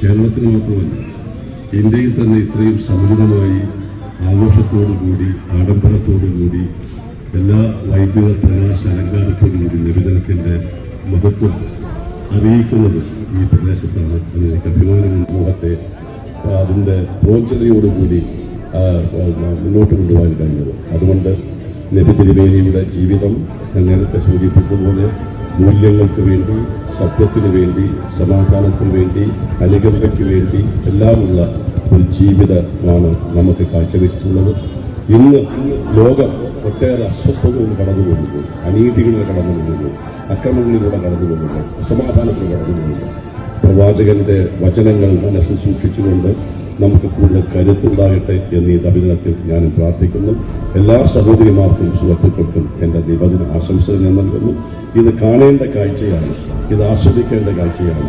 കേരളത്തിന് മാത്രമല്ല ഇന്ത്യയിൽ തന്നെ ഇത്രയും സമുചിതമായി ആഘോഷത്തോടുകൂടി ആഡംബരത്തോടുകൂടി എല്ലാ വൈദ്യുത പ്രകാശ അലങ്കാരത്തോടുകൂടി നബിദിനത്തിന്റെ മഹത്വം അറിയിക്കുന്നത് ഈ പ്രദേശത്താണ്. അത് എനിക്ക് അഭിമാനമുള്ള സമൂഹത്തെ അതിന്റെ പ്രോജ്വലയോടുകൂടി മുന്നോട്ട് കൊണ്ടുപോകാൻ കഴിഞ്ഞത്. അതുകൊണ്ട് നബി തിരുമേനിയുടെ ജീവിതം നേരത്തെ സൂചിപ്പിച്ചതുപോലെ മൂല്യങ്ങൾക്ക് വേണ്ടി, സത്യത്തിന് വേണ്ടി, സമാധാനത്തിന് വേണ്ടി, അനുകമ്പയ്ക്ക് വേണ്ടി എല്ലാമുള്ള ഒരു ജീവിതമാണ് നമുക്ക് കാഴ്ചവെച്ചിട്ടുള്ളത്. ഇന്ന് ലോകം ഒട്ടേറെ അസ്വസ്ഥതകൾ കടന്നു പോകുന്നു, അനീതികളിൽ കടന്നു പോകുന്നു, അക്രമങ്ങളിലൂടെ കടന്നു പോകുന്നു, അസമാധാനത്തിൽ കടന്നു പോകുന്നു. പ്രവാചകന്റെ വചനങ്ങൾ മനസ്സിൽ സൂക്ഷിച്ചുകൊണ്ട് നമുക്ക് കൂടുതൽ കരുത്തുണ്ടാകട്ടെ എന്ന് ഈ നബിദിനത്തിൽ ഞാനും പ്രാർത്ഥിക്കുന്നു. എല്ലാ സഹോദരിമാർക്കും സുഹൃത്തുക്കൾക്കും എൻ്റെ നബിദിന ആശംസകൾ ഞാൻ നൽകുന്നു. ഇത് കാണേണ്ട കാഴ്ചയാണ്, ഇത് ആസ്വദിക്കേണ്ട കാഴ്ചയാണ്.